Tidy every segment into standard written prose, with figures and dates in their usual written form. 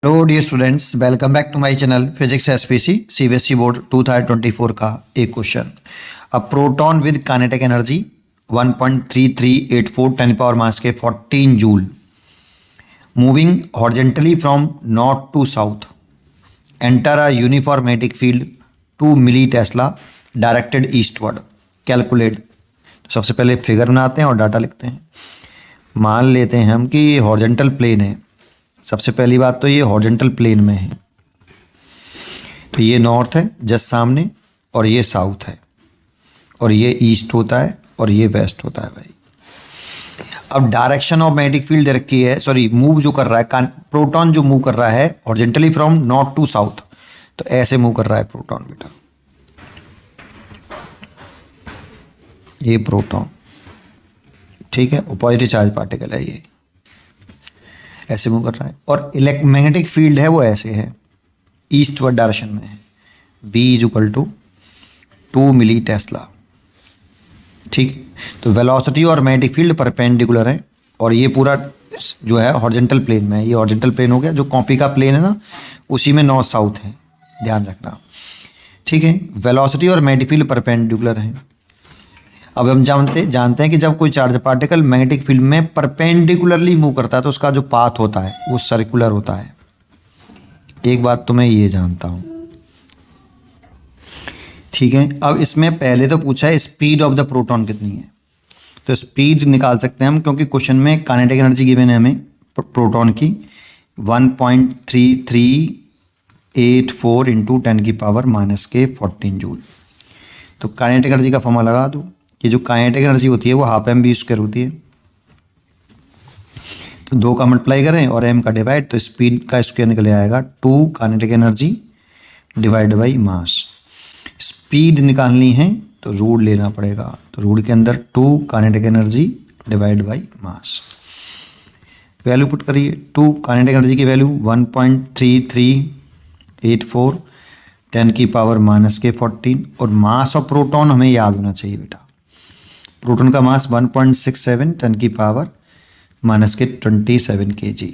Hello dear students, welcome back to my channel physics SPC CBSE board 2024 का एक question. A proton with kinetic energy 1.3384 10 power minus के 14 joule moving horizontally from north to south enter a uniform magnetic field 2 milli tesla directed eastward calculate. सबसे पहले figure बनाते हैं और data लिखते हैं। मान लेते हैं हम कि ये हॉरिजेंटल प्लेन है। सबसे पहली बात तो ये हॉरिजेंटल प्लेन में है, तो ये नॉर्थ है जस्ट सामने, और ये साउथ है, और ये ईस्ट होता है, और ये वेस्ट होता है भाई। अब डायरेक्शन ऑफ मैग्नेटिक फील्ड दे रखी है, सॉरी मूव जो कर रहा है प्रोटॉन, जो मूव कर रहा है horizontally from north to south, तो ऐसे मूव कर रहा है प्रोटॉन बेटा। ये प्रोटॉन, ठीक है, पॉजिटिव चार्ज पार्टिकल है, ये ऐसे मूव कर रहा है। और मैग्नेटिक फील्ड है वो ऐसे है, ईस्टवर्ड डायरेक्शन में है। B is to 2 milli Tesla, ठीक। तो वेलोसिटी और मैग्नेटिक फील्ड परपेंडिकुलर है, और ये पूरा जो है हॉरिजेंटल प्लेन में है। ये हॉरिजेंटल प्लेन हो गया, जो कॉपी का प्लेन है ना, उसी में नॉर्थ साउथ है, ध्यान रखना, ठीक है। वेलोसिटी और मैग्नेटिक फील्ड परपेंडिकुलर है। अब हम जानते हैं कि जब कोई चार्ज पार्टिकल मैग्नेटिक फील्ड में परपेंडिकुलरली मूव करता है तो उसका जो पाथ होता है वो सर्कुलर होता है। एक बात तो मैं ये जानता हूं, ठीक है। अब इसमें पहले तो पूछा है स्पीड ऑफ द प्रोटॉन कितनी है, तो स्पीड निकाल सकते हैं हम, क्योंकि क्वेश्चन में काइनेटिक एनर्जी गिवन है हमें प्रोटॉन की 1.3384 इंटू 10 की पावर माइनस के 14 जूल। तो काइनेटिक एनर्जी का फॉर्मूला लगा दो कि जो काइनेटिक एनर्जी होती है वो हाफ एम बी स्क्वायर होती है। तो 2 का मल्टीप्लाई करें और एम का डिवाइड, तो स्पीड का स्क्वायर निकल आएगा 2 kinetic energy divide by mass. Speed निकालनी है तो रूट लेना पड़ेगा, तो रूट के अंदर 2 kinetic energy divide by mass. Value put करिए, 2 काइनेटिक एनर्जी की वैल्यू 1.3384 10 की पावर माइनस के 14, और मास ऑफ प्रोटॉन हमें याद होना चाहिए बेटा। प्रोटॉन का मास 1.67 10 की पावर माइनस के 27 kg।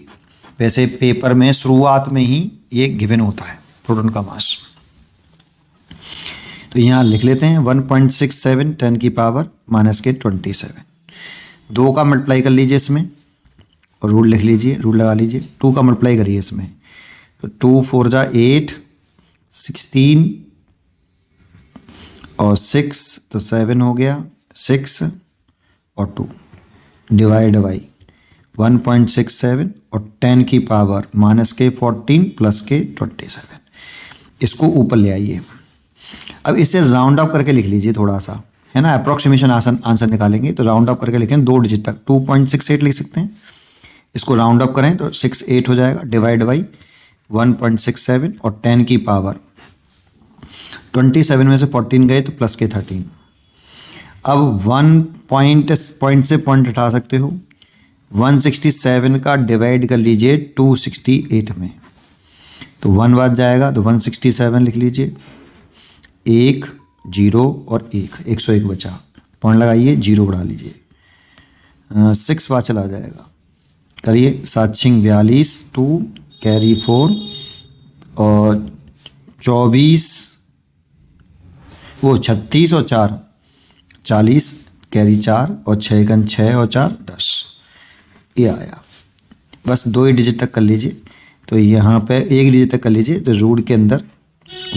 वैसे पेपर में शुरुआत में ही ये गिवन होता है प्रोटॉन का मास, तो यहाँ लिख लेते हैं 1.67 10 की पावर माइनस के 27। 2 का मल्टीप्लाई कर लीजिए इसमें और रूट लिख लीजिए, रूट लगा लीजिए। 2 का मल्टीप्लाई करिए इसमें, तो 2 4 जा 8, 16 और 6 तो 7 हो गया, 6 और 2 डिवाइड बाई 1.67 और 10 की पावर माइनस के 14 प्लस के 27। इसको ऊपर ले आइए। अब इसे राउंड अप करके लिख लीजिए थोड़ा सा, है ना, अप्रॉक्सीमेशन आंसर निकालेंगे तो राउंड अप करके लिखें 2 डिजिट तक, 2.68 लिख सकते हैं। इसको राउंड अप करें तो 68 हो जाएगा, डिवाइड बाई 1.67 और 10 की पावर 27 में से 14 गए तो प्लस के 13। अब 1 पॉइंट से पॉइंट हटा सकते हो, 167 का डिवाइड कर लीजिए 268 में, तो 1 बाद जाएगा, तो 167 लिख लीजिए, 1 0 और 1 101 बचा, पॉइंट लगाइए, 0 बढ़ा लीजिए, 6 बाद चला जाएगा, करिए 7 6 42, 2 कैरी 4 और 24 वो 36 और 4 40 कैरी 4 और 6 गन 6 और 4 10, ये आया। बस 2 ही डिजिट तक कर लीजिए, तो यहाँ पे 1 डिजिट तक कर लीजिए, तो रूट के अंदर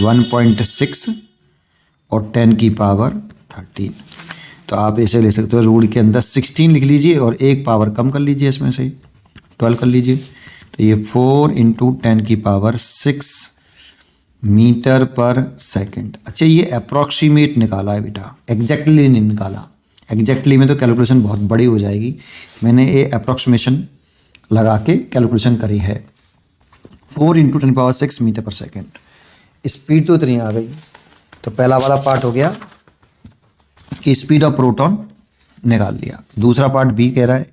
1.6 और 10 की पावर 13। तो आप ऐसे ले सकते हो, रूट के अंदर 16 लिख लीजिए और 1 पावर कम कर लीजिए, इसमें से 12 कर लीजिए, तो ये 4 इंटू 10 की पावर 6 मीटर पर सेकंड। अच्छा, ये अप्रॉक्सीमेट निकाला है बेटा, एग्जैक्टली नहीं निकाला। एग्जैक्टली में तो कैलकुलेशन बहुत बड़ी हो जाएगी, मैंने ये अप्रॉक्सीमेशन लगा के कैलकुलेशन करी है। 4 इंटू 10 पावर 6 मीटर पर सेकंड। स्पीड तो इतनी आ गई, तो पहला वाला पार्ट हो गया कि स्पीड ऑफ प्रोटॉन निकाल लिया। दूसरा पार्ट बी कह रहा है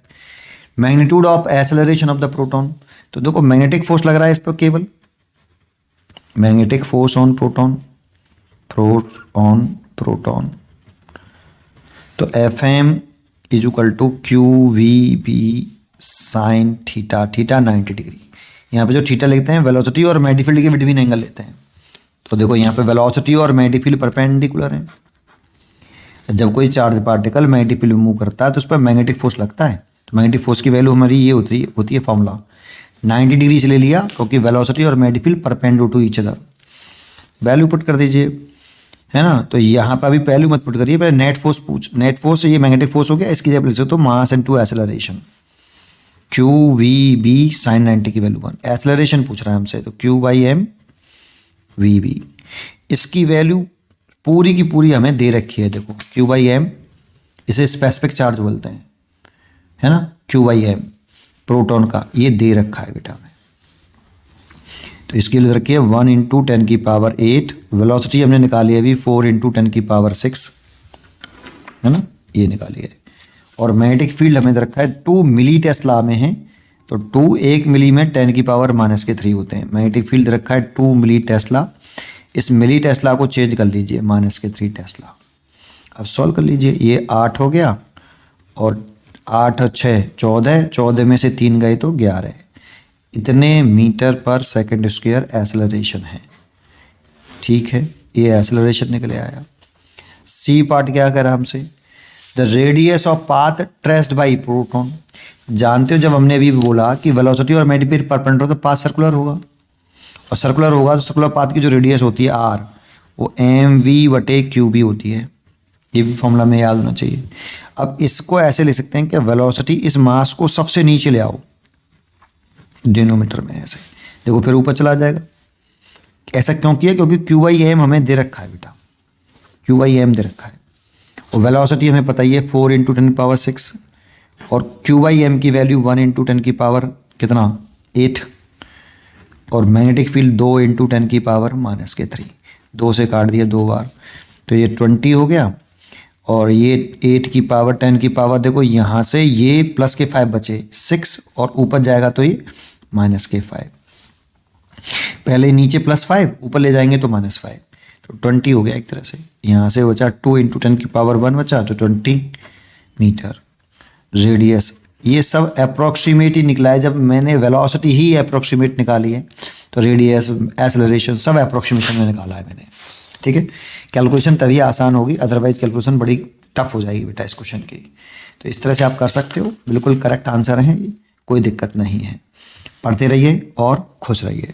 magnitude of acceleration of the proton. तो देखो मैग्नेटिक फोर्स लग रहा है इस पर, केवल मैग्नेटिक फोर्स ऑन प्रोटॉन, तो FM is equal to QVB sine theta, theta 90 degree. यहाँ पे जो थीटा लिखते हैं वेलोसिटी और मैग्नेटिक फील्ड के बिटवीन एंगल लेते हैं। तो देखो यहाँ पे वेलोसिटी और मैग्नेटिक फील्ड परपेंडिकुलर है। जब कोई चार्ज पार्टिकल मैग्नेटिक फील्ड में मूव करता है तो उस पर मैग्नेटिक फोर्स लगता है। तो मैग्नेटिक फोर्स की वैल्यू हमारी ये होती है फॉर्मूला 90 डिग्री से ले लिया क्योंकि वेलोसिटी और magnetic field perpendicular to each other. Value put कर दीजिए, है ना। तो यहाँ पर अभी वैल्यू मत पुट करिए, पहले नेट फोर्स ये मैग्नेटिक फोर्स हो गया, इसकी जगह लिख सकते हो mass into acceleration. Q V B sine 90 की वैल्यू 1, एक्सेलरेशन पूछ रहा है हमसे तो Q by M V B. इसकी वैल्यू पूरी की पूरी हमें दे रखी है, देखो क्यू बाई एम, इसे स्पेसिफिक चार्ज बोलते हैं, है ना। क्यू बाई एम प्रोटॉन का ये दे रखा है बेटा हमें। तो इसकी वैल्यू रखी है 1 इंटू 10 की पावर 8। वेलोसिटी हमने निकाली है अभी 4 इंटू 10 की पावर 6, है ना, ये निकाली है। और मैग्नेटिक फील्ड हमें रखा है 2 मिली टेस्ला में है, तो 2 1 मिली में 10 की पावर -3 होते हैं। मैग्नेटिक फील्ड रखा है 2 मिली टेस्ला, इस मिली टेस्ला को चेंज कर लीजिए -3 टेस्ला। अब सॉल्व कर लीजिए, ये 8 हो गया और 8 और 6 14, 14 में से 3 गए तो 11। इतने मीटर पर सेकंड स्क्वायर एक्सेलरेशन है। ठीक है, ये एक्सेलरेशन निकले आया। सी पार्ट क्या कह रहा हमसे, the radius of path traced by proton. जानते हो जब हमने अभी बोला कि वेलोसिटी और मैग्नेटिक फील्ड परपेंडिकुलर तो पाथ सर्कुलर होगा, और सर्कुलर होगा तो सर्कुलर पाथ की जो रेडियस होती है आर, वो एम वी बटे क्यू बी होती है। ये भी फॉर्मूला में याद होना चाहिए। अब इसको ऐसे ले सकते हैं कि वेलोसिटी इस मास को सबसे नीचे ले आओ डिनोमीटर में, ऐसे देखो फिर ऊपर चला जाएगा। ऐसा क्यों किया, क्योंकि क्यू बाई एम हमें दे रखा है बेटा, क्यू बाई एम दे रखा है, और वेलोसिटी हमें पता ही है 4 इंटू 10 की पावर 6, और क्यू बाई एम की वैल्यू 1 इंटू 10 की पावर कितना 8, और मैग्नेटिक फील्ड 2 इंटू 10 की पावर -3, 2 से काट दिया 2 बार, तो ये 20 हो गया। और ये 8 की पावर 10 की पावर, देखो यहाँ से ये प्लस के 5 बचे 6, और ऊपर जाएगा तो ये -5। पहले नीचे +5, ऊपर ले जाएंगे तो -5, तो 20 हो गया एक तरह से। यहाँ से बचा 2 इंटू 10 की पावर 1 बचा, तो 20 मीटर। रेडियस ये सब अप्रॉक्सीमेट ही निकला है, जब मैंने वेलोसिटी ही अप्रॉक्सीमेट निकाली है तो रेडियस एक्सेलरेशन सब अप्रॉक्सीमेशन में निकाला है मैंने। ठीक है, कैलकुलेशन तभी आसान होगी, अदरवाइज कैलकुलेशन बड़ी टफ हो जाएगी बेटा इस क्वेश्चन की। तो इस तरह से आप कर सकते हो, बिल्कुल करेक्ट आंसर है ये, कोई दिक्कत नहीं है। पढ़ते रहिए और खुश रहिए।